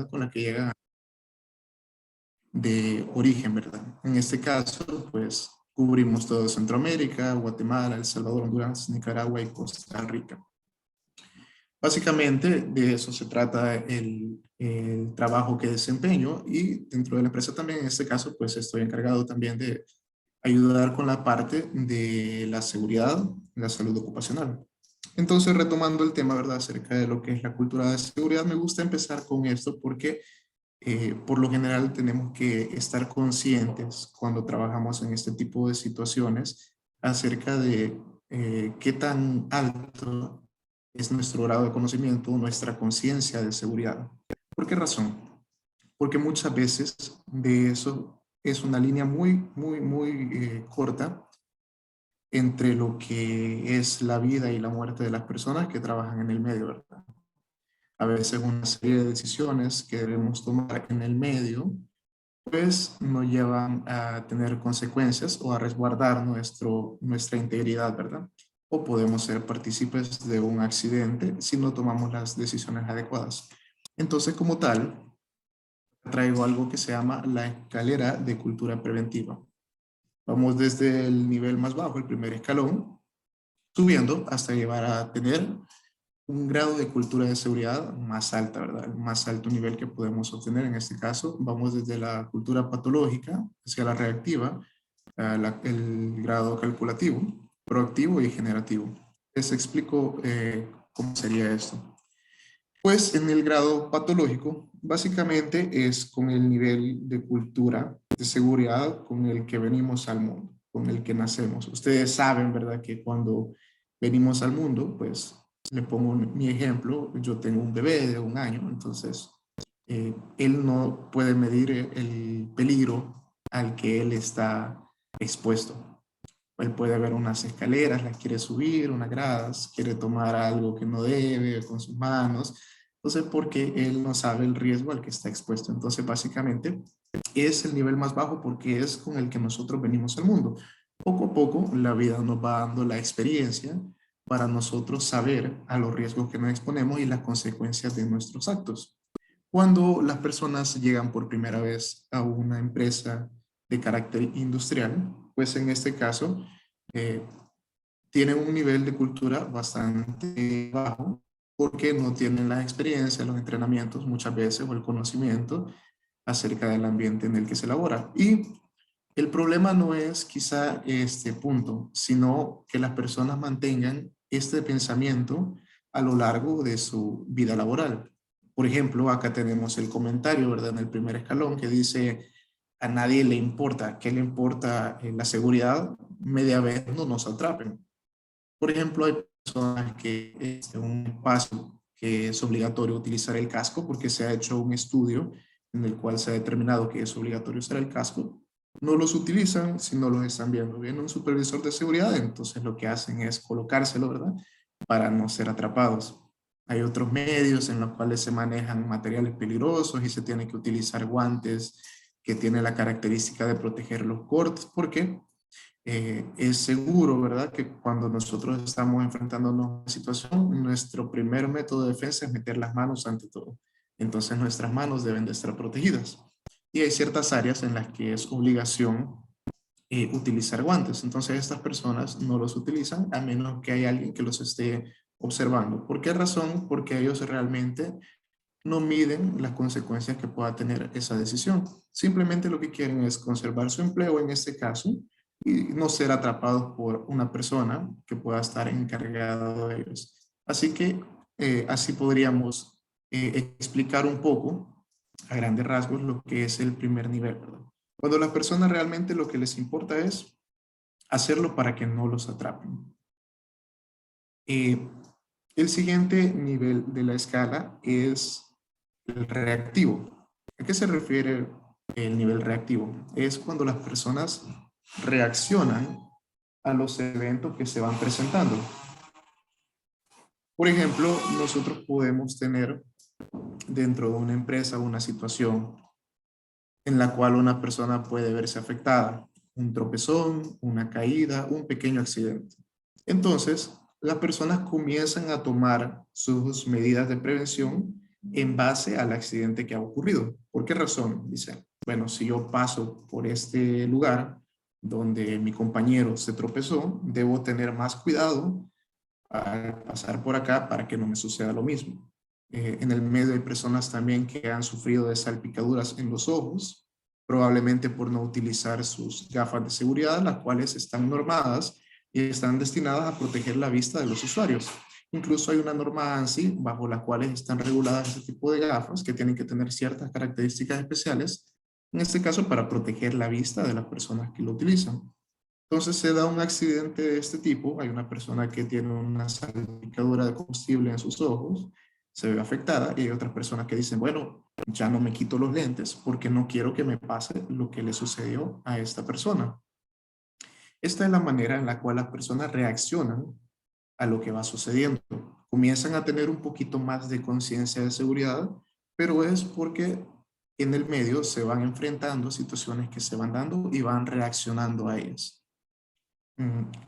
con la que llegan de origen, ¿verdad? En este caso, pues cubrimos todo Centroamérica, Guatemala, El Salvador, Honduras, Nicaragua y Costa Rica. Básicamente de eso se trata el trabajo que desempeño, y dentro de la empresa también, en este caso, pues estoy encargado también de ayudar con la parte de la seguridad, la salud ocupacional. Entonces, retomando el tema, ¿verdad?, acerca de lo que es la cultura de seguridad, me gusta empezar con esto porque por lo general tenemos que estar conscientes cuando trabajamos en este tipo de situaciones acerca de qué tan alto es nuestro grado de conocimiento, nuestra conciencia de seguridad. ¿Por qué razón? Porque muchas veces de eso es una línea muy corta entre lo que es la vida y la muerte de las personas que trabajan en el medio, ¿verdad? A veces una serie de decisiones que debemos tomar en el medio, pues nos llevan a tener consecuencias o a resguardar nuestra integridad, ¿verdad? O podemos ser partícipes de un accidente si no tomamos las decisiones adecuadas. Entonces, como tal, traigo algo que se llama la escalera de cultura preventiva. Vamos desde el nivel más bajo, el primer escalón, subiendo hasta llegar a tener un grado de cultura de seguridad más alta, ¿verdad? El más alto nivel que podemos obtener en este caso. Vamos desde la cultura patológica hacia la reactiva, el grado calculativo, proactivo y generativo. Les explico cómo sería esto. Pues en el grado patológico, básicamente es con el nivel de cultura de seguridad con el que venimos al mundo, con el que nacemos. Ustedes saben, ¿verdad?, que cuando venimos al mundo, pues le pongo mi ejemplo, yo tengo un bebé de 1 año, entonces él no puede medir el peligro al que él está expuesto. Él puede ver unas escaleras, las quiere subir, unas gradas, quiere tomar algo que no debe con sus manos. Entonces, porque él no sabe el riesgo al que está expuesto. Entonces, básicamente, es el nivel más bajo porque es con el que nosotros venimos al mundo. Poco a poco, la vida nos va dando la experiencia para nosotros saber a los riesgos que nos exponemos y las consecuencias de nuestros actos. Cuando las personas llegan por primera vez a una empresa de carácter industrial, pues en este caso eh, tienen un nivel de cultura bastante bajo porque no tienen la experiencia, los entrenamientos muchas veces o el conocimiento acerca del ambiente en el que se elabora. Y el problema no es quizá este punto, sino que las personas mantengan este pensamiento a lo largo de su vida laboral. Por ejemplo, acá tenemos el comentario, ¿verdad?, en el primer escalón que dice: a nadie le importa, ¿qué le importa la seguridad? Media vez no nos atrapen. Por ejemplo, hay personas que es un espacio que es obligatorio utilizar el casco porque se ha hecho un estudio en el cual se ha determinado que es obligatorio usar el casco. No los utilizan si no los están viendo. Viene un supervisor de seguridad, entonces lo que hacen es colocárselo, ¿verdad?, para no ser atrapados. Hay otros medios en los cuales se manejan materiales peligrosos y se tiene que utilizar guantes que tienen la característica de proteger los cortes. ¿Por qué? Es seguro, ¿verdad?, que cuando nosotros estamos enfrentándonos a una situación, nuestro primer método de defensa es meter las manos ante todo. Entonces nuestras manos deben de estar protegidas. Y hay ciertas áreas en las que es obligación utilizar guantes. Entonces estas personas no los utilizan a menos que haya alguien que los esté observando. ¿Por qué razón? Porque ellos realmente no miden las consecuencias que pueda tener esa decisión. Simplemente lo que quieren es conservar su empleo en este caso y no ser atrapados por una persona que pueda estar encargada de ellos. Así que así podríamos explicar un poco a grandes rasgos lo que es el primer nivel, ¿verdad? Cuando las personas realmente lo que les importa es hacerlo para que no los atrapen. Eh, el siguiente nivel de la escala es el reactivo. ¿A qué se refiere el nivel reactivo? Es cuando las personas reaccionan a los eventos que se van presentando. Por ejemplo, nosotros podemos tener dentro de una empresa una situación en la cual una persona puede verse afectada, un tropezón, una caída, un pequeño accidente. Entonces, las personas comienzan a tomar sus medidas de prevención en base al accidente que ha ocurrido. ¿Por qué razón? Dice, bueno, si yo paso por este lugar donde mi compañero se tropezó, debo tener más cuidado al pasar por acá para que no me suceda lo mismo. En el medio hay personas también que han sufrido de salpicaduras en los ojos, probablemente por no utilizar sus gafas de seguridad, las cuales están normadas y están destinadas a proteger la vista de los usuarios. Incluso hay una norma ANSI bajo las cuales están reguladas este tipo de gafas que tienen que tener ciertas características especiales, en este caso para proteger la vista de las personas que lo utilizan. Entonces se da un accidente de este tipo, hay una persona que tiene una salpicadura de combustible en sus ojos, se ve afectada y hay otras personas que dicen, bueno, ya no me quito los lentes porque no quiero que me pase lo que le sucedió a esta persona. Esta es la manera en la cual las personas reaccionan a lo que va sucediendo. Comienzan a tener un poquito más de conciencia de seguridad, pero es porque en el medio se van enfrentando a situaciones que se van dando y van reaccionando a ellas.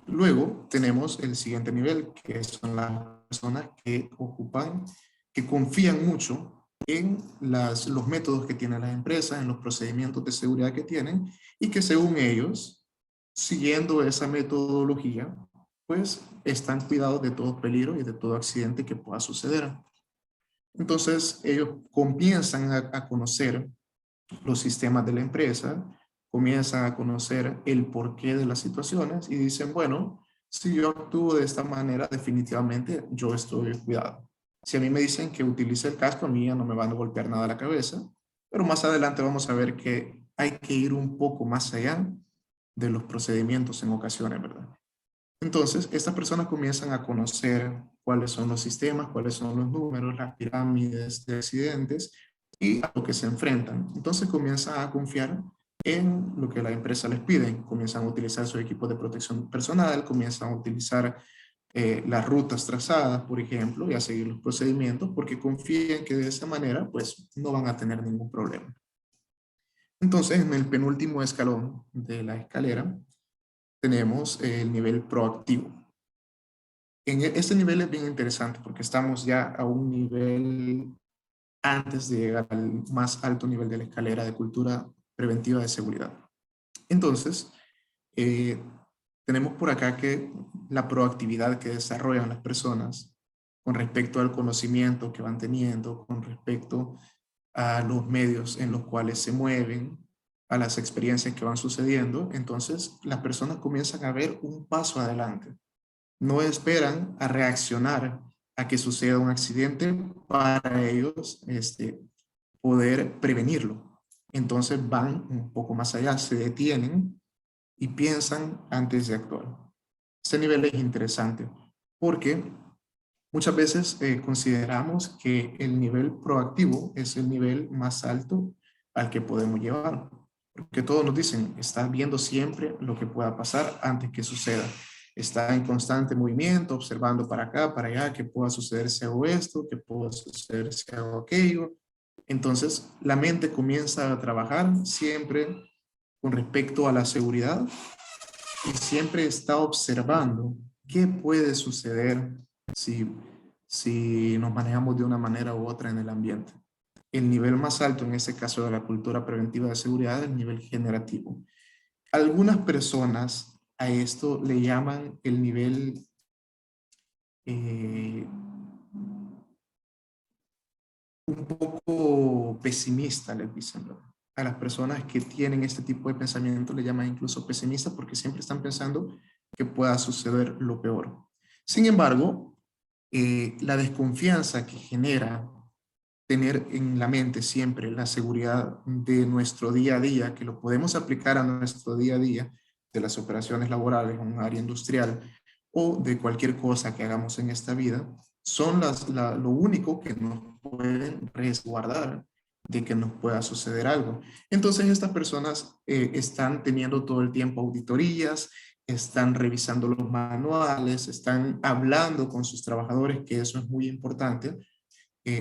Luego tenemos el siguiente nivel, que son las personas que ocupan, que confían mucho en los métodos que tienen las empresas, en los procedimientos de seguridad que tienen y que según ellos, siguiendo esa metodología, pues están cuidados de todo peligro y de todo accidente que pueda suceder. Entonces ellos comienzan a conocer los sistemas de la empresa, comienzan a conocer el porqué de las situaciones y dicen, bueno, si yo actúo de esta manera, definitivamente yo estoy cuidado. Si a mí me dicen que utilice el casco, a mí ya no me van a golpear nada a la cabeza, pero más adelante vamos a ver que hay que ir un poco más allá de los procedimientos en ocasiones, ¿verdad? Entonces, estas personas comienzan a conocer cuáles son los sistemas, cuáles son los números, las pirámides de accidentes y a lo que se enfrentan. Entonces comienzan a confiar en lo que la empresa les pide. Comienzan a utilizar su equipo de protección personal, comienzan a utilizar las rutas trazadas, por ejemplo, y a seguir los procedimientos porque confían que de esa manera pues no van a tener ningún problema. Entonces, en el penúltimo escalón de la escalera tenemos el nivel proactivo. Este nivel es bien interesante porque estamos ya a un nivel antes de llegar al más alto nivel de la escalera de cultura preventiva de seguridad. Entonces, eh, tenemos por acá que la proactividad que desarrollan las personas con respecto al conocimiento que van teniendo, con respecto a los medios en los cuales se mueven, a las experiencias que van sucediendo, entonces las personas comienzan a ver un paso adelante. No esperan a reaccionar a que suceda un accidente para ellos poder prevenirlo. Entonces van un poco más allá, se detienen y piensan antes de actuar. Este nivel es interesante porque muchas veces consideramos que el nivel proactivo es el nivel más alto al que podemos llevar. Porque todos nos dicen, estás viendo siempre lo que pueda pasar antes que suceda. Está en constante movimiento, observando para acá, para allá, que pueda suceder si hago esto, que pueda suceder si hago aquello. Entonces, la mente comienza a trabajar siempre con respecto a la seguridad y siempre está observando qué puede suceder si, si nos manejamos de una manera u otra en el ambiente. El nivel más alto en este caso de la cultura preventiva de seguridad es el nivel generativo. Algunas personas a esto le llaman el nivel eh, un poco pesimista, les dicen, ¿verdad? A las personas que tienen este tipo de pensamiento le llaman incluso pesimista porque siempre están pensando que pueda suceder lo peor. Sin embargo, la desconfianza que genera tener en la mente siempre la seguridad de nuestro día a día, que lo podemos aplicar a nuestro día a día, de las operaciones laborales en un área industrial o de cualquier cosa que hagamos en esta vida, son lo único que nos pueden resguardar de que nos pueda suceder algo. Entonces estas personas están teniendo todo el tiempo auditorías, están revisando los manuales, están hablando con sus trabajadores, que eso es muy importante,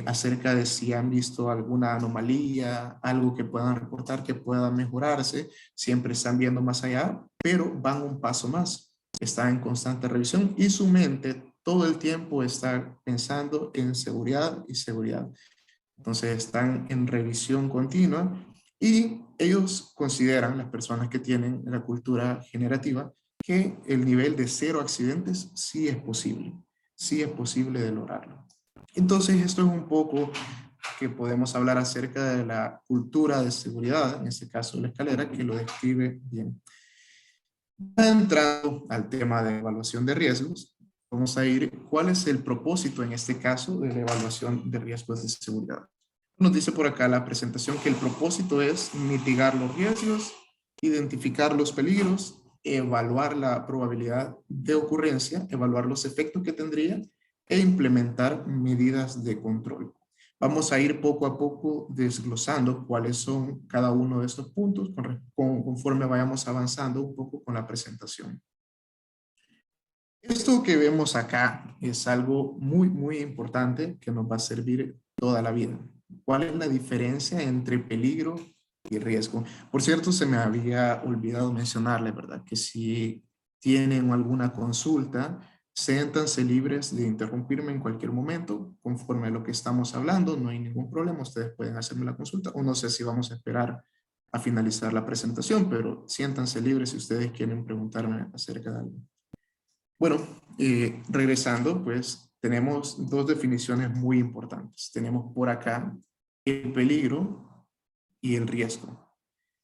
acerca de si han visto alguna anomalía, algo que puedan reportar, que pueda mejorarse. Siempre están viendo más allá, pero van un paso más. Están en constante revisión y su mente todo el tiempo está pensando en seguridad y seguridad. Entonces están en revisión continua y ellos consideran, las personas que tienen la cultura generativa, que el nivel de 0 accidentes sí es posible de lograrlo. Entonces esto es un poco que podemos hablar acerca de la cultura de seguridad, en este caso la escalera, que lo describe bien. Entrando al tema de evaluación de riesgos, vamos a ir, ¿cuál es el propósito en este caso de la evaluación de riesgos de seguridad? Nos dice por acá la presentación que el propósito es mitigar los riesgos, identificar los peligros, evaluar la probabilidad de ocurrencia, evaluar los efectos que tendría e implementar medidas de control. Vamos a ir poco a poco desglosando cuáles son cada uno de estos puntos conforme vayamos avanzando un poco con la presentación. Esto que vemos acá es algo muy importante que nos va a servir toda la vida. ¿Cuál es la diferencia entre peligro y riesgo? Por cierto, se me había olvidado mencionarle, ¿verdad? Que si tienen alguna consulta, siéntanse libres de interrumpirme en cualquier momento, conforme a lo que estamos hablando, no hay ningún problema, ustedes pueden hacerme la consulta, o no sé si vamos a esperar a finalizar la presentación, pero siéntanse libres si ustedes quieren preguntarme acerca de algo. Bueno, regresando, pues tenemos dos definiciones muy importantes. Tenemos por acá el peligro y el riesgo.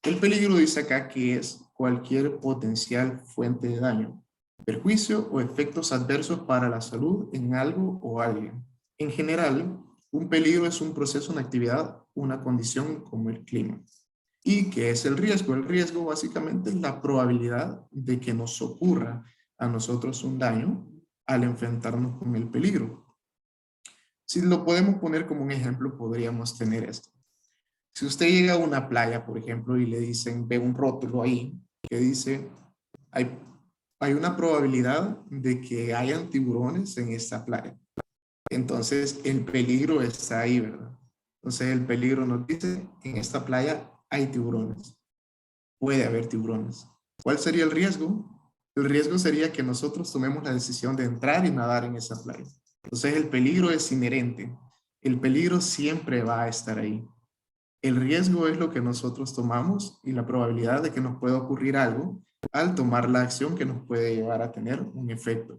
El peligro dice acá que es cualquier potencial fuente de daño, perjuicio o efectos adversos para la salud en algo o alguien. En general, un peligro es un proceso, una actividad, una condición como el clima. ¿Y qué es el riesgo? El riesgo básicamente es la probabilidad de que nos ocurra a nosotros un daño al enfrentarnos con el peligro. Si lo podemos poner como un ejemplo, podríamos tener esto. Si usted llega a una playa, por ejemplo, y le dicen, ve un rótulo ahí que dice, hay, hay una probabilidad de que hayan tiburones en esta playa. Entonces, el peligro está ahí, ¿verdad? Entonces, el peligro nos dice, en esta playa hay tiburones. Puede haber tiburones. ¿Cuál sería el riesgo? El riesgo sería que nosotros tomemos la decisión de entrar y nadar en esa playa. Entonces el peligro es inherente. El peligro siempre va a estar ahí. El riesgo es lo que nosotros tomamos y la probabilidad de que nos pueda ocurrir algo al tomar la acción que nos puede llevar a tener un efecto.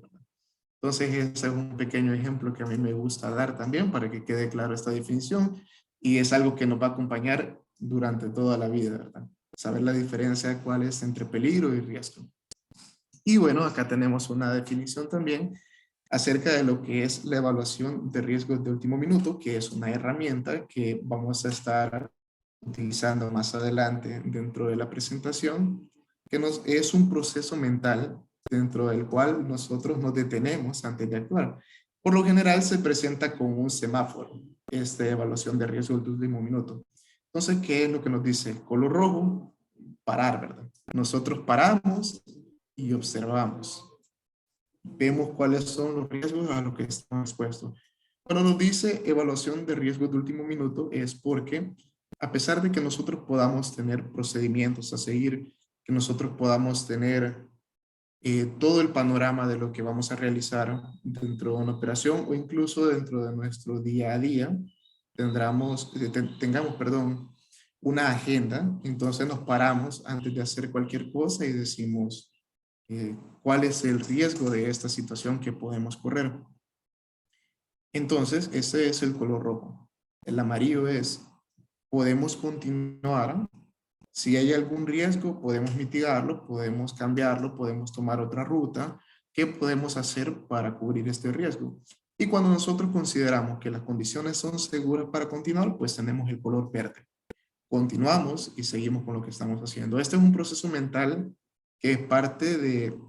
Entonces ese es un pequeño ejemplo que a mí me gusta dar también para que quede claro esta definición y es algo que nos va a acompañar durante toda la vida, ¿verdad? Saber la diferencia cuál es entre peligro y riesgo. Y bueno, acá tenemos una definición también acerca de lo que es la evaluación de riesgos de último minuto, que es una herramienta que vamos a estar utilizando más adelante dentro de la presentación, que es un proceso mental dentro del cual nosotros nos detenemos antes de actuar. Por lo general se presenta con un semáforo, esta evaluación de riesgo de último minuto. Entonces, ¿qué es lo que nos dice? El color rojo, parar, ¿verdad? Nosotros paramos y observamos. Vemos cuáles son los riesgos a los que estamos expuestos. Cuando nos dice evaluación de riesgos de último minuto es porque a pesar de que nosotros podamos tener procedimientos a seguir, que nosotros podamos tener todo el panorama de lo que vamos a realizar dentro de una operación o incluso dentro de nuestro día a día, tengamos, perdón, una agenda, entonces nos paramos antes de hacer cualquier cosa y decimos cuál es el riesgo de esta situación que podemos correr. Entonces, ese es el color rojo. El amarillo es, podemos continuar. Si hay algún riesgo, podemos mitigarlo, podemos cambiarlo, podemos tomar otra ruta. ¿Qué podemos hacer para cubrir este riesgo? Y cuando nosotros consideramos que las condiciones son seguras para continuar, pues tenemos el color verde. Continuamos y seguimos con lo que estamos haciendo. Este es un proceso mental que es parte de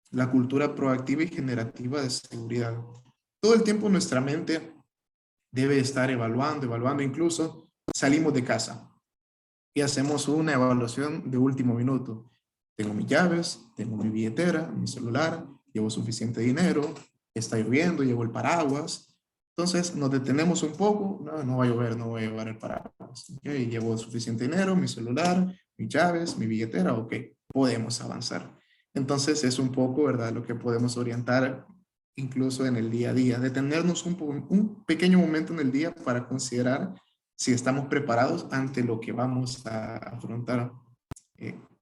la cultura proactiva y generativa de seguridad. Todo el tiempo nuestra mente debe estar evaluando, incluso salimos de casa y hacemos una evaluación de último minuto. Tengo mis llaves, tengo mi billetera, mi celular, llevo suficiente dinero, está lloviendo, llevo el paraguas. Entonces nos detenemos un poco, no va a llover, no voy a llevar el paraguas. Okay, llevo suficiente dinero, mi celular, mis llaves, mi billetera, ok, podemos avanzar. Entonces es un poco, ¿verdad?, lo que podemos orientar incluso en el día a día, detenernos un pequeño momento en el día para considerar si estamos preparados ante lo que vamos a afrontar.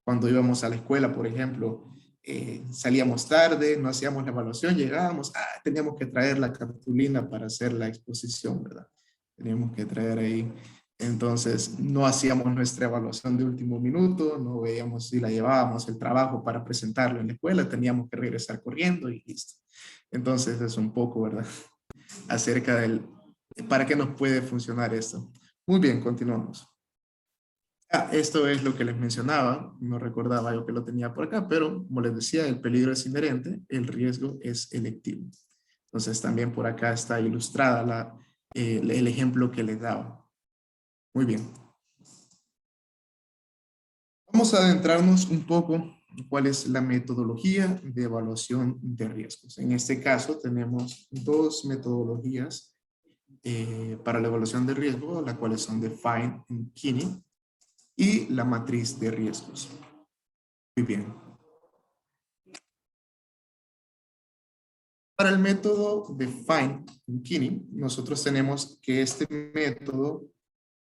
Cuando íbamos a la escuela, por ejemplo, salíamos tarde, no hacíamos la evaluación, llegábamos, teníamos que traer la cartulina para hacer la exposición, ¿verdad? Teníamos que traer ahí. Entonces, no hacíamos nuestra evaluación de último minuto, no veíamos si la llevábamos el trabajo para presentarlo en la escuela, teníamos que regresar corriendo y listo. Entonces, es un poco, ¿verdad? Acerca del, ¿para qué nos puede funcionar esto? Muy bien, continuamos. Esto es lo que les mencionaba, no recordaba yo que lo tenía por acá, pero como les decía, el peligro es inherente, el riesgo es electivo. Entonces también por acá está ilustrada el ejemplo que les daba. Muy bien. Vamos a adentrarnos un poco en cuál es la metodología de evaluación de riesgos. En este caso tenemos dos metodologías para la evaluación de riesgo, las cuales son Define y Kinney, y la matriz de riesgos. Muy bien. Para el método de Fine Kinney, nosotros tenemos que este método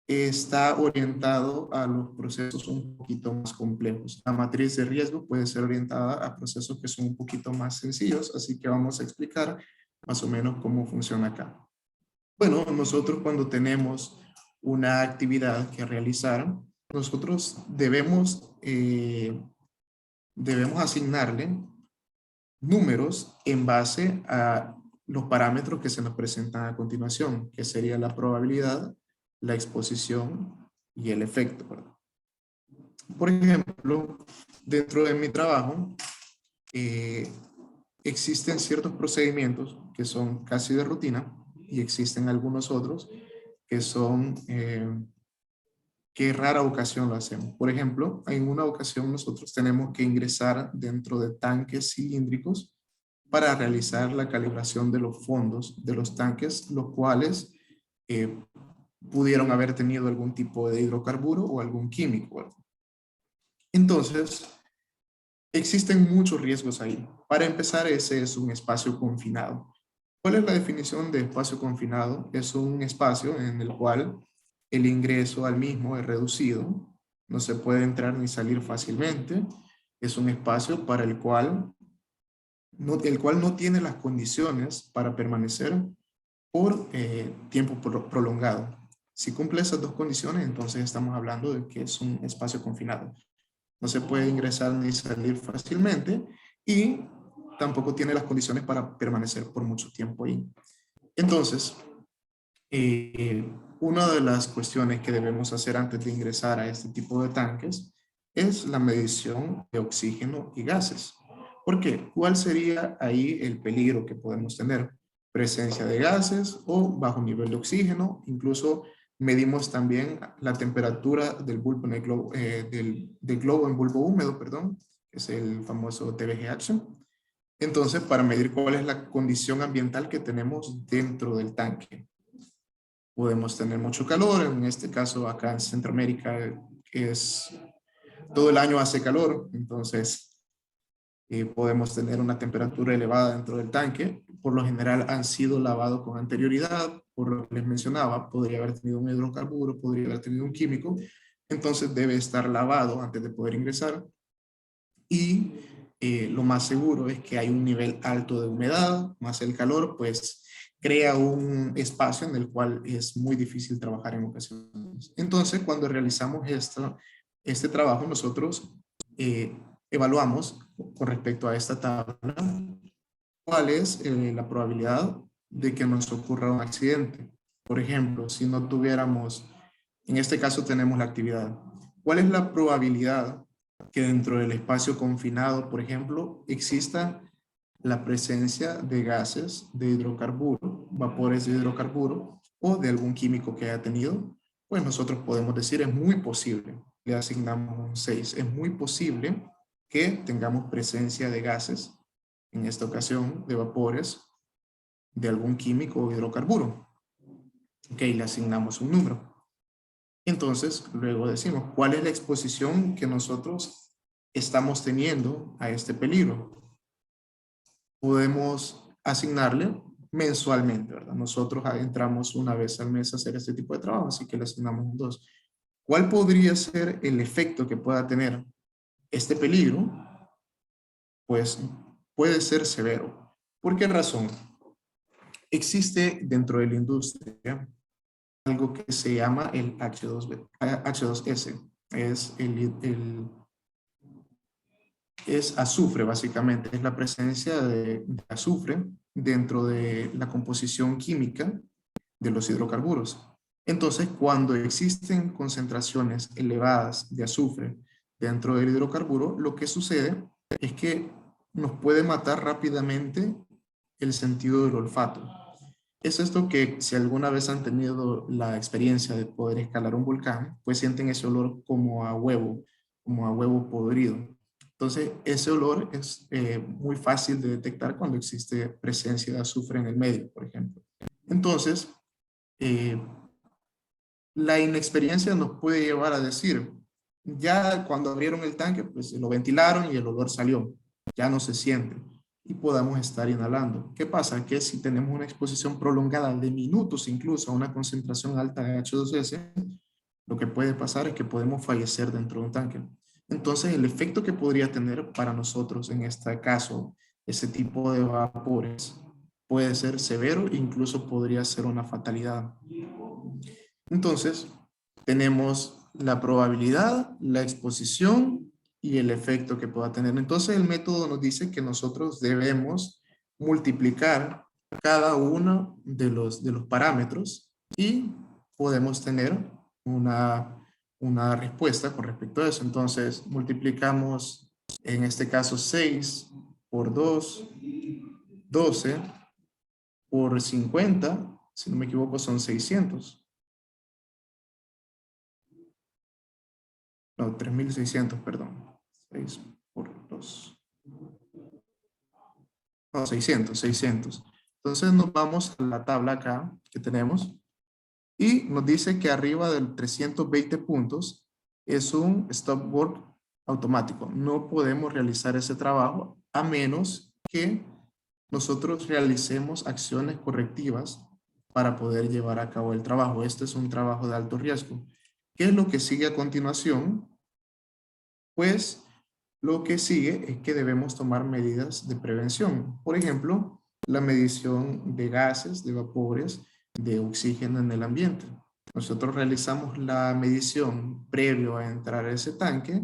está orientado a los procesos un poquito más complejos. La matriz de riesgo puede ser orientada a procesos que son un poquito más sencillos, así que vamos a explicar más o menos cómo funciona acá. Bueno, nosotros cuando tenemos una actividad que realizar, nosotros debemos asignarle números en base a los parámetros que se nos presentan a continuación, que sería la probabilidad, la exposición y el efecto, ¿verdad? Por ejemplo, dentro de mi trabajo, existen ciertos procedimientos que son casi de rutina y existen algunos otros que son que rara ocasión lo hacemos. Por ejemplo, en una ocasión nosotros tenemos que ingresar dentro de tanques cilíndricos para realizar la calibración de los fondos de los tanques, los cuales pudieron haber tenido algún tipo de hidrocarburo o algún químico, ¿verdad? Entonces, existen muchos riesgos ahí. Para empezar, ese es un espacio confinado. ¿Cuál es la definición de espacio confinado? Es un espacio en el cual el ingreso al mismo es reducido, no se puede entrar ni salir fácilmente, es un espacio para el cual no tiene las condiciones para permanecer por tiempo prolongado. Si cumple esas dos condiciones, entonces estamos hablando de que es un espacio confinado. No se puede ingresar ni salir fácilmente y tampoco tiene las condiciones para permanecer por mucho tiempo ahí. Entonces, una de las cuestiones que debemos hacer antes de ingresar a este tipo de tanques es la medición de oxígeno y gases. ¿Por qué? ¿Cuál sería ahí el peligro que podemos tener? Presencia de gases o bajo nivel de oxígeno. Incluso medimos también la temperatura del bulbo, del globo en bulbo húmedo, perdón, que es el famoso TVGH. Entonces, para medir cuál es la condición ambiental que tenemos dentro del tanque. Podemos tener mucho calor, en este caso acá en Centroamérica todo el año hace calor, entonces podemos tener una temperatura elevada dentro del tanque. Por lo general han sido lavados con anterioridad, por lo que les mencionaba, podría haber tenido un hidrocarburo, podría haber tenido un químico, entonces debe estar lavado antes de poder ingresar. Y lo más seguro es que hay un nivel alto de humedad, más el calor, pues crea un espacio en el cual es muy difícil trabajar en ocasiones. Entonces, cuando realizamos este trabajo, nosotros evaluamos con respecto a esta tabla cuál es la probabilidad de que nos ocurra un accidente. Por ejemplo, si no tuviéramos, en este caso tenemos la actividad, ¿cuál es la probabilidad que dentro del espacio confinado, por ejemplo, exista la presencia de gases de hidrocarburo, vapores de hidrocarburo o de algún químico que haya tenido? Pues nosotros podemos decir es muy posible, le asignamos un 6, es muy posible que tengamos presencia de gases, en esta ocasión de vapores, de algún químico o hidrocarburo. Ok, le asignamos un número. Entonces, luego decimos, ¿cuál es la exposición que nosotros estamos teniendo a este peligro? Podemos asignarle mensualmente, ¿verdad? Nosotros entramos una vez al mes a hacer este tipo de trabajo, así que le asignamos un 2. ¿Cuál podría ser el efecto que pueda tener este peligro? Pues puede ser severo. ¿Por qué razón? Existe dentro de la industria algo que se llama el H2S. Es azufre, básicamente. Es la presencia de azufre dentro de la composición química de los hidrocarburos. Entonces, cuando existen concentraciones elevadas de azufre dentro del hidrocarburo, lo que sucede es que nos puede matar rápidamente el sentido del olfato. Es esto que si alguna vez han tenido la experiencia de poder escalar un volcán, pues sienten ese olor como a huevo podrido. Entonces, ese olor es muy fácil de detectar cuando existe presencia de azufre en el medio, por ejemplo. Entonces, eh, la inexperiencia nos puede llevar a decir, ya cuando abrieron el tanque, pues lo ventilaron y el olor salió, ya no se siente y podamos estar inhalando. ¿Qué pasa? Que si tenemos una exposición prolongada de minutos incluso a una concentración alta de H2S, lo que puede pasar es que podemos fallecer dentro de un tanque. Entonces, el efecto que podría tener para nosotros en este caso, ese tipo de vapores, puede ser severo e incluso podría ser una fatalidad. Entonces, tenemos la probabilidad, la exposición y el efecto que pueda tener. Entonces, el método nos dice que nosotros debemos multiplicar cada uno de los parámetros y podemos tener una respuesta con respecto a eso. Entonces, multiplicamos, en este caso, 6 por 2, 12 por 50, si no me equivoco, son 600. No, 3600, perdón. 6 por 2. No, 600. Entonces nos vamos a la tabla acá que tenemos y nos dice que arriba del 320 puntos es un stop work automático. No podemos realizar ese trabajo a menos que nosotros realicemos acciones correctivas para poder llevar a cabo el trabajo. Este es un trabajo de alto riesgo. ¿Qué es lo que sigue a continuación? Pues lo que sigue es que debemos tomar medidas de prevención. Por ejemplo, la medición de gases, de vapores, de oxígeno en el ambiente. Nosotros realizamos la medición previo a entrar a ese tanque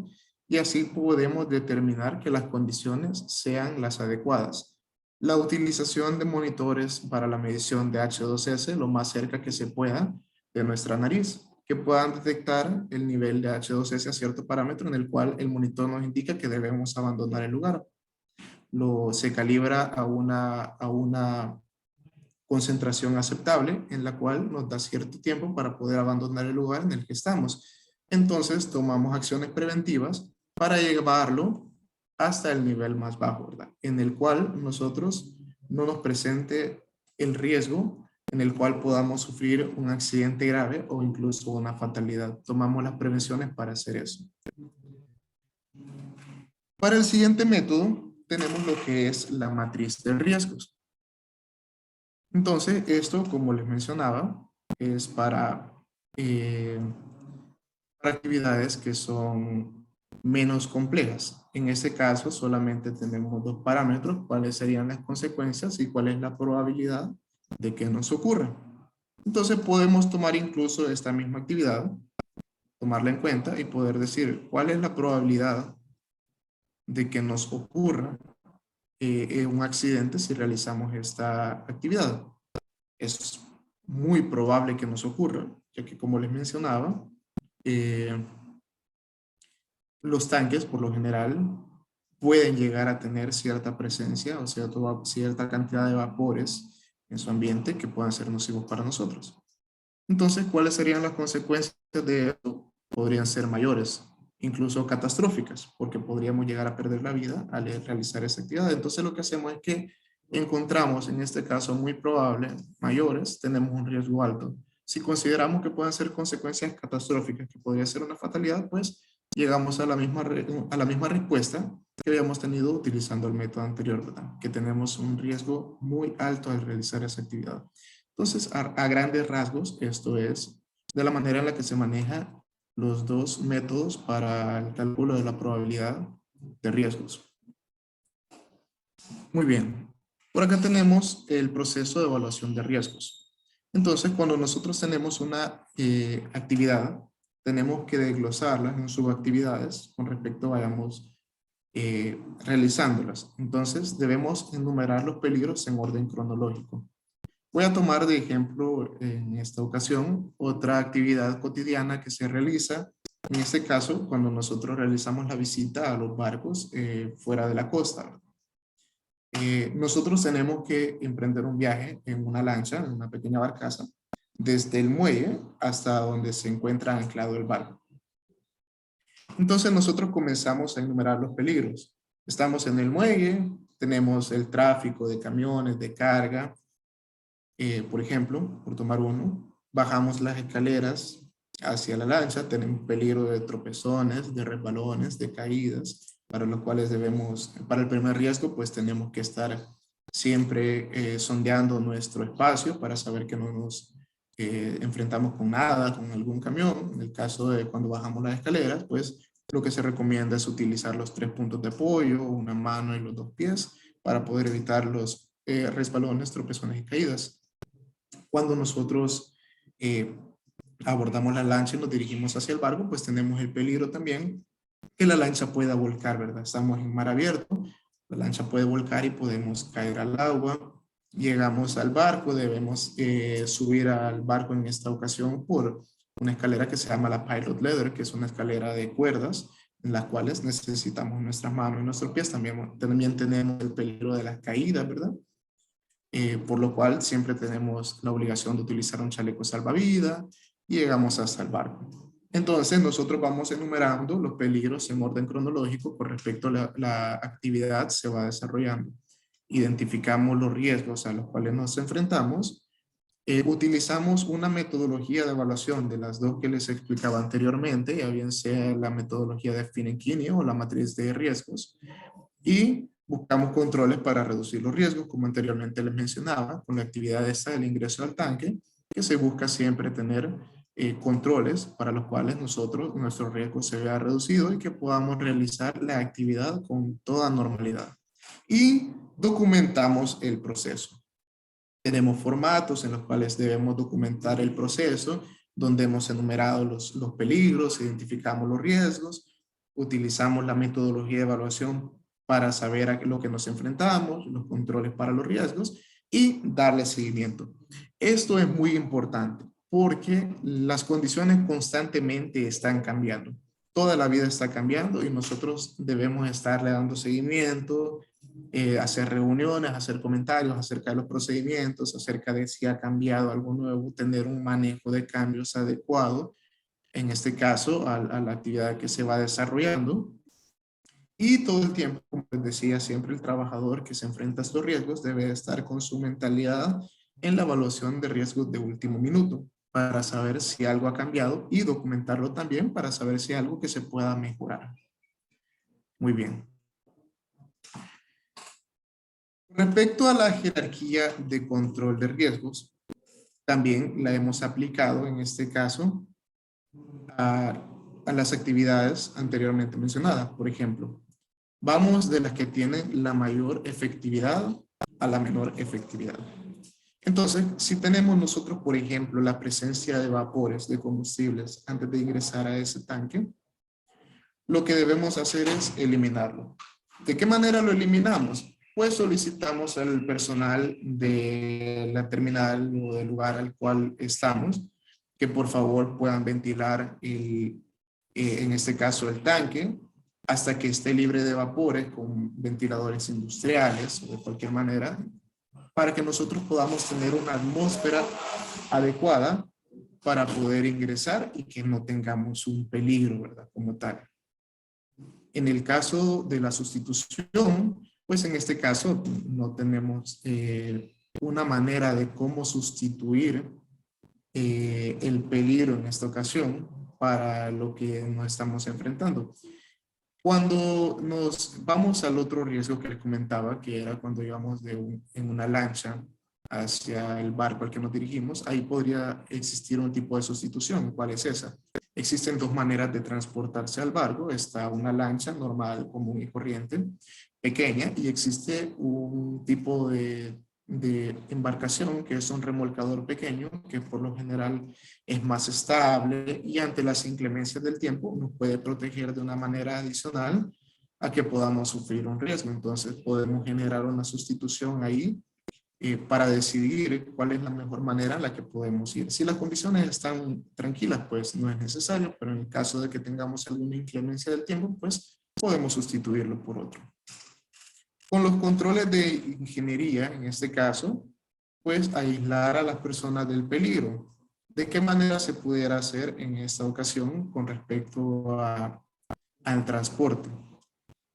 y así podemos determinar que las condiciones sean las adecuadas. La utilización de monitores para la medición de H2S lo más cerca que se pueda de nuestra nariz, que puedan detectar el nivel de H2S a cierto parámetro en el cual el monitor nos indica que debemos abandonar el lugar. Se calibra a una concentración aceptable en la cual nos da cierto tiempo para poder abandonar el lugar en el que estamos. Entonces tomamos acciones preventivas para llevarlo hasta el nivel más bajo, ¿verdad? En el cual nosotros no nos presente el riesgo en el cual podamos sufrir un accidente grave o incluso una fatalidad. Tomamos las prevenciones para hacer eso. Para el siguiente método tenemos lo que es la matriz de riesgos. Entonces, esto, como les mencionaba, es para actividades que son menos complejas. En este caso, solamente tenemos dos parámetros, cuáles serían las consecuencias y cuál es la probabilidad de que nos ocurra. Entonces, podemos tomar incluso esta misma actividad, tomarla en cuenta y poder decir cuál es la probabilidad de que nos ocurra un accidente si realizamos esta actividad. Es muy probable que nos ocurra, ya que como les mencionaba, los tanques por lo general pueden llegar a tener cierta presencia o cierta cantidad de vapores en su ambiente que puedan ser nocivos para nosotros. Entonces, ¿cuáles serían las consecuencias de esto? Podrían ser mayores, incluso catastróficas, porque podríamos llegar a perder la vida al realizar esa actividad. Entonces, lo que hacemos es que encontramos, en este caso muy probable, mayores, tenemos un riesgo alto. Si consideramos que pueden ser consecuencias catastróficas, que podría ser una fatalidad, pues llegamos a la misma respuesta que habíamos tenido utilizando el método anterior, ¿verdad? Que tenemos un riesgo muy alto al realizar esa actividad. Entonces, a grandes rasgos, esto es de la manera en la que se maneja los dos métodos para el cálculo de la probabilidad de riesgos. Muy bien. Por acá tenemos el proceso de evaluación de riesgos. Entonces, cuando nosotros tenemos una actividad, tenemos que desglosarlas en subactividades con respecto, vayamos realizándolas. Entonces, debemos enumerar los peligros en orden cronológico. Voy a tomar de ejemplo en esta ocasión otra actividad cotidiana que se realiza. En este caso, cuando nosotros realizamos la visita a los barcos fuera de la costa. Nosotros tenemos que emprender un viaje en una lancha, en una pequeña barcaza, desde el muelle hasta donde se encuentra anclado el barco. Entonces nosotros comenzamos a enumerar los peligros. Estamos en el muelle, tenemos el tráfico de camiones, de carga, por ejemplo, por tomar uno, bajamos las escaleras hacia la lancha, tenemos peligro de tropezones, de resbalones, de caídas, para los cuales debemos, para el primer riesgo, pues tenemos que estar siempre sondeando nuestro espacio para saber que no nos enfrentamos con nada, con algún camión. En el caso de cuando bajamos las escaleras, pues lo que se recomienda es utilizar los 3 puntos de apoyo, una mano y los 2 pies, para poder evitar los resbalones, tropezones y caídas. Cuando nosotros abordamos la lancha y nos dirigimos hacia el barco, pues tenemos el peligro también que la lancha pueda volcar, ¿verdad? Estamos en mar abierto, la lancha puede volcar y podemos caer al agua. Llegamos al barco, debemos subir al barco en esta ocasión por una escalera que se llama la Pilot Ladder, que es una escalera de cuerdas en las cuales necesitamos nuestras manos y nuestros pies. También tenemos el peligro de las caídas, ¿verdad? Por lo cual siempre tenemos la obligación de utilizar un chaleco salvavidas y llegamos hasta el barco. Entonces nosotros vamos enumerando los peligros en orden cronológico con respecto a la actividad se va desarrollando. Identificamos los riesgos a los cuales nos enfrentamos. Utilizamos una metodología de evaluación de las dos que les explicaba anteriormente, ya bien sea la metodología de Finenkini o la matriz de riesgos. Y buscamos controles para reducir los riesgos, como anteriormente les mencionaba, con la actividad esta del ingreso al tanque, que se busca siempre tener controles para los cuales nuestro riesgo se vea reducido y que podamos realizar la actividad con toda normalidad. Y documentamos el proceso. Tenemos formatos en los cuales debemos documentar el proceso, donde hemos enumerado los peligros, identificamos los riesgos, utilizamos la metodología de evaluación para saber a lo que nos enfrentamos, los controles para los riesgos y darle seguimiento. Esto es muy importante porque las condiciones constantemente están cambiando. Toda la vida está cambiando y nosotros debemos estarle dando seguimiento, hacer reuniones, hacer comentarios acerca de los procedimientos, acerca de si ha cambiado algo nuevo, tener un manejo de cambios adecuado, en este caso a la actividad que se va desarrollando. Y todo el tiempo, como les decía, siempre el trabajador que se enfrenta a estos riesgos debe estar con su mentalidad en la evaluación de riesgos de último minuto para saber si algo ha cambiado y documentarlo también para saber si hay algo que se pueda mejorar. Muy bien. Respecto a la jerarquía de control de riesgos, también la hemos aplicado en este caso a las actividades anteriormente mencionadas. Por ejemplo, vamos de las que tienen la mayor efectividad a la menor efectividad. Entonces, si tenemos nosotros, por ejemplo, la presencia de vapores de combustibles antes de ingresar a ese tanque, lo que debemos hacer es eliminarlo. ¿De qué manera lo eliminamos? Pues solicitamos al personal de la terminal o del lugar al cual estamos que por favor puedan ventilar en este caso el tanque hasta que esté libre de vapores con ventiladores industriales o de cualquier manera para que nosotros podamos tener una atmósfera adecuada para poder ingresar y que no tengamos un peligro, ¿verdad? Como tal. En el caso de la sustitución, pues en este caso no tenemos una manera de cómo sustituir el peligro en esta ocasión para lo que nos estamos enfrentando. Cuando nos vamos al otro riesgo que les comentaba, que era cuando íbamos en una lancha hacia el barco al que nos dirigimos, ahí podría existir un tipo de sustitución. ¿Cuál es esa? Existen dos maneras de transportarse al barco. Está una lancha normal, común y corriente, pequeña, y existe un tipo de embarcación que es un remolcador pequeño, que por lo general es más estable y ante las inclemencias del tiempo nos puede proteger de una manera adicional a que podamos sufrir un riesgo. Entonces podemos generar una sustitución ahí para decidir cuál es la mejor manera en la que podemos ir. Si las condiciones están tranquilas, pues no es necesario, pero en el caso de que tengamos alguna inclemencia del tiempo, pues podemos sustituirlo por otro. Con los controles de ingeniería, en este caso, pues aislar a las personas del peligro. ¿De qué manera se pudiera hacer en esta ocasión con respecto al transporte?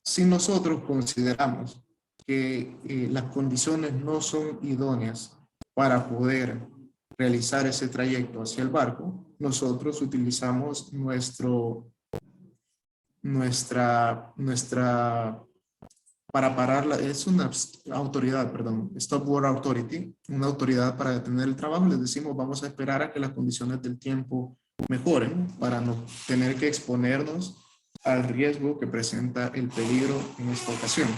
Si nosotros consideramos que las condiciones no son idóneas para poder realizar ese trayecto hacia el barco, nosotros utilizamos nuestra para pararla, es una autoridad, perdón, Stop Work Authority, una autoridad para detener el trabajo. Les decimos, vamos a esperar a que las condiciones del tiempo mejoren para no tener que exponernos al riesgo que presenta el peligro en esta ocasión.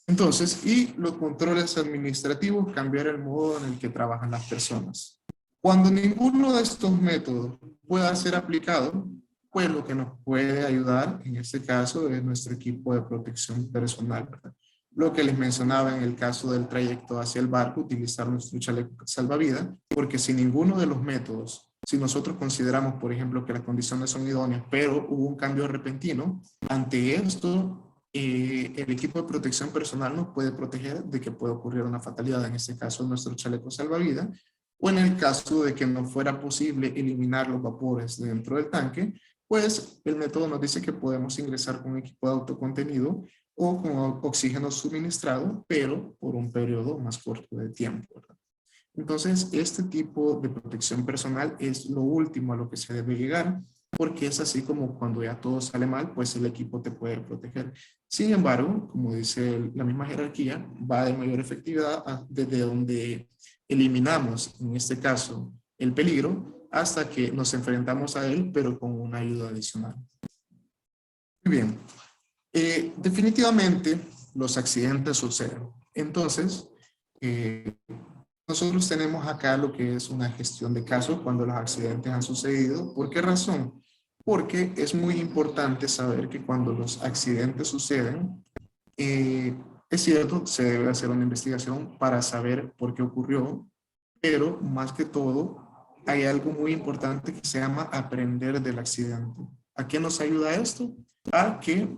Entonces, y los controles administrativos, cambiar el modo en el que trabajan las personas. Cuando ninguno de estos métodos pueda ser aplicado, pues lo que nos puede ayudar en este caso es nuestro equipo de protección personal, ¿verdad? Lo que les mencionaba en el caso del trayecto hacia el barco, utilizar nuestro chaleco salvavidas, porque si ninguno de los métodos, si nosotros consideramos, por ejemplo, que las condiciones son idóneas, pero hubo un cambio repentino, ante esto el equipo de protección personal nos puede proteger de que pueda ocurrir una fatalidad, en este caso nuestro chaleco salvavidas, o en el caso de que no fuera posible eliminar los vapores dentro del tanque, pues el método nos dice que podemos ingresar con un equipo de autocontenido o con oxígeno suministrado, pero por un periodo más corto de tiempo, ¿verdad? Entonces, este tipo de protección personal es lo último a lo que se debe llegar, porque es así como cuando ya todo sale mal, pues el equipo te puede proteger. Sin embargo, como dice la misma jerarquía, va de mayor efectividad desde donde eliminamos, en este caso, el peligro, hasta que nos enfrentamos a él, pero con una ayuda adicional. Muy bien. Definitivamente, los accidentes suceden. Entonces, nosotros tenemos acá lo que es una gestión de casos cuando los accidentes han sucedido. ¿Por qué razón? Porque es muy importante saber que cuando los accidentes suceden, es cierto, se debe hacer una investigación para saber por qué ocurrió, pero más que todo, hay algo muy importante que se llama aprender del accidente. ¿A qué nos ayuda esto? A que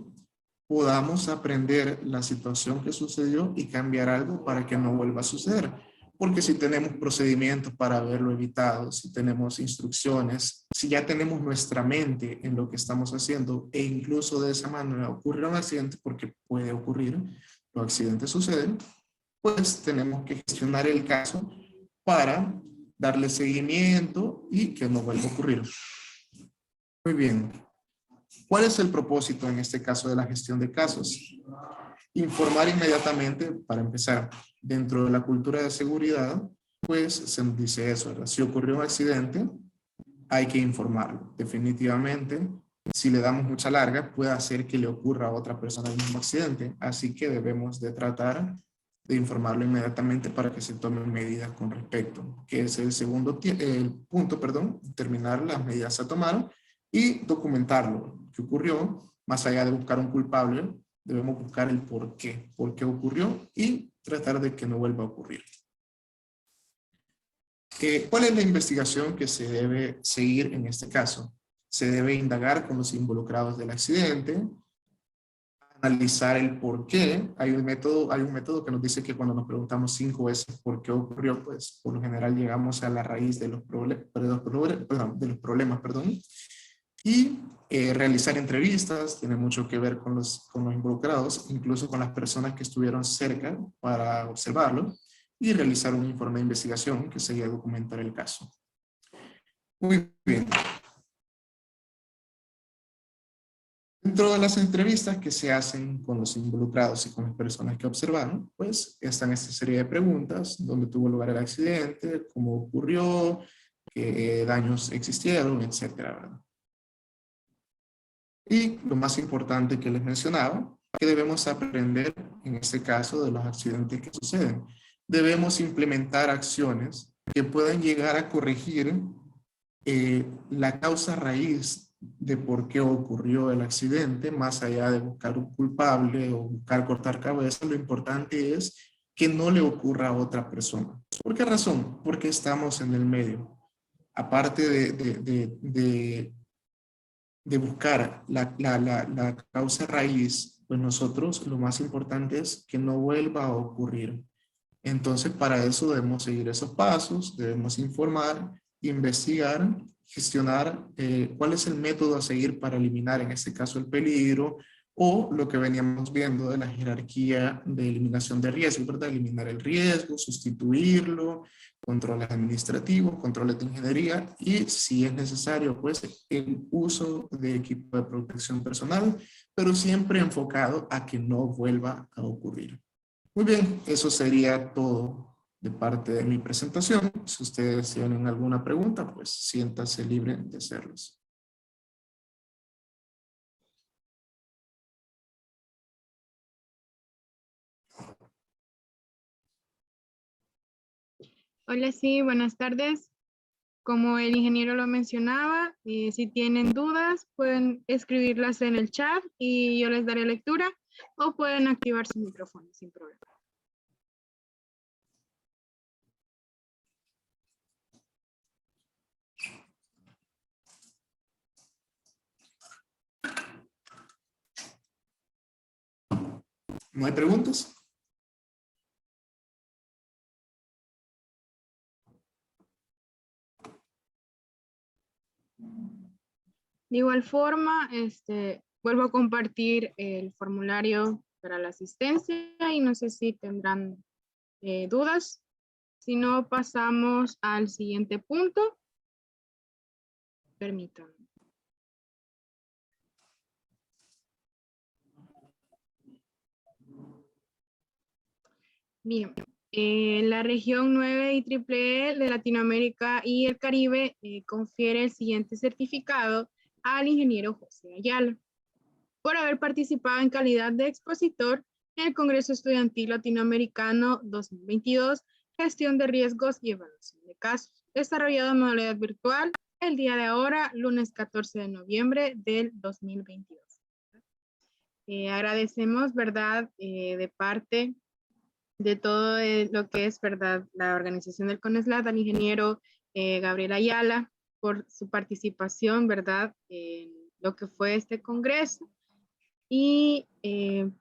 podamos aprender la situación que sucedió y cambiar algo para que no vuelva a suceder. Porque si tenemos procedimientos para haberlo evitado, si tenemos instrucciones, si ya tenemos nuestra mente en lo que estamos haciendo e incluso de esa manera ocurre un accidente, porque puede ocurrir, los accidentes suceden, pues tenemos que gestionar el caso para darle seguimiento y que no vuelva a ocurrir. Muy bien. ¿Cuál es el propósito en este caso de la gestión de casos? Informar inmediatamente, para empezar, dentro de la cultura de seguridad, pues se nos dice eso, ¿verdad? Si ocurrió un accidente, hay que informarlo. Definitivamente, si le damos mucha larga, puede hacer que le ocurra a otra persona el mismo accidente. Así que debemos de tratar de informarlo inmediatamente para que se tomen medidas con respecto, que es el segundo el punto, perdón, determinar las medidas a tomar y documentarlo, qué ocurrió, más allá de buscar un culpable, debemos buscar el por qué ocurrió y tratar de que no vuelva a ocurrir. ¿Cuál es la investigación que se debe seguir en este caso? Se debe indagar con los involucrados del accidente, analizar el por qué. Hay un método que nos dice que cuando nos preguntamos 5 veces por qué ocurrió, pues por lo general llegamos a la raíz de los problemas, perdón. Y realizar entrevistas tiene mucho que ver con los involucrados, incluso con las personas que estuvieron cerca para observarlo, y realizar un informe de investigación que sería documentar el caso. Muy bien. Dentro de las entrevistas que se hacen con los involucrados y con las personas que observaron, pues están esta serie de preguntas: dónde tuvo lugar el accidente, cómo ocurrió, qué daños existieron, etcétera, ¿verdad? Y lo más importante que les mencionaba, que debemos aprender en este caso de los accidentes que suceden. Debemos implementar acciones que puedan llegar a corregir la causa raíz de por qué ocurrió el accidente, más allá de buscar un culpable o buscar cortar cabeza. Lo importante es que no le ocurra a otra persona. ¿Por qué razón? Porque estamos en el medio. Aparte de buscar la causa raíz, pues nosotros lo más importante es que no vuelva a ocurrir. Entonces, para eso debemos seguir esos pasos, debemos informar, investigar, gestionar cuál es el método a seguir para eliminar, en este caso, el peligro, o lo que veníamos viendo de la jerarquía de eliminación de riesgo, ¿verdad? Eliminar el riesgo, sustituirlo, controles administrativos, controles de ingeniería y, si es necesario, pues el uso de equipo de protección personal, pero siempre enfocado a que no vuelva a ocurrir. Muy bien, eso sería todo de parte de mi presentación. Si ustedes tienen alguna pregunta, pues siéntanse libre de hacerlos. Hola, sí, buenas tardes. Como el ingeniero lo mencionaba, si tienen dudas, pueden escribirlas en el chat y yo les daré lectura, o pueden activar su micrófono sin problema. ¿No hay preguntas? De igual forma, vuelvo a compartir el formulario para la asistencia y no sé si tendrán dudas. Si no, pasamos al siguiente punto. Permítanme. Bien, la región 9 y triple E de Latinoamérica y el Caribe confiere el siguiente certificado al ingeniero José Ayala por haber participado en calidad de expositor en el Congreso Estudiantil Latinoamericano 2022, Gestión de Riesgos y Evaluación de Casos, desarrollado en modalidad virtual el día de ahora, lunes 14 de noviembre del 2022. Agradecemos, ¿verdad?, de parte de todo lo que es, ¿verdad?, la organización del CONESLAT, al ingeniero Gabriel Ayala, por su participación, ¿verdad?, en lo que fue este congreso. Y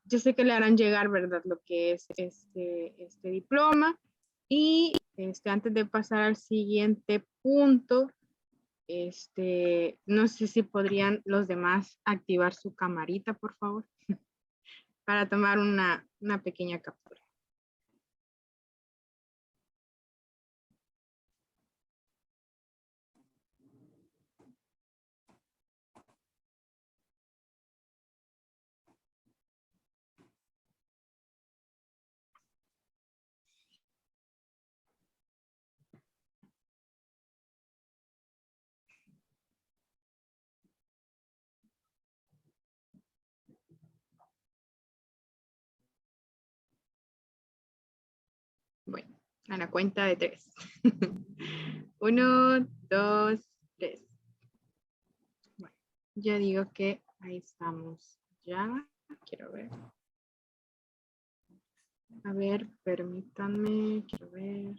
yo sé que le harán llegar, ¿verdad?, lo que es este diploma. Y antes de pasar al siguiente punto, no sé si podrían los demás activar su camarita, por favor, para tomar una pequeña captura. Bueno, a la cuenta de 3. 1, 2, 3. Bueno, ya digo que ahí estamos ya. Quiero ver. A ver, permítanme, quiero ver.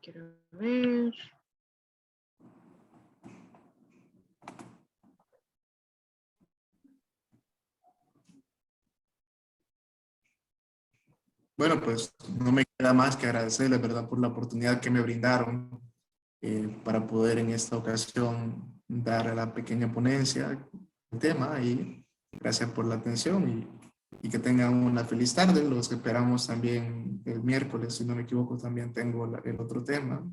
Quiero ver. Bueno, pues no me queda más que agradecerles, ¿verdad?, por la oportunidad que me brindaron para poder en esta ocasión dar a la pequeña ponencia el tema, y gracias por la atención y y que tengan una feliz tarde. Los esperamos también el miércoles, si no me equivoco, también tengo el otro tema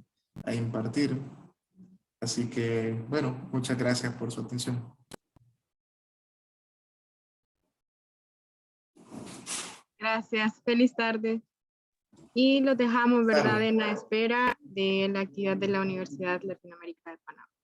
a impartir. Así que, bueno, muchas gracias por su atención. Gracias, feliz tarde. Y los dejamos, ¿verdad?, Tarde. en la espera de la actividad de la Universidad Latinoamericana de Panamá.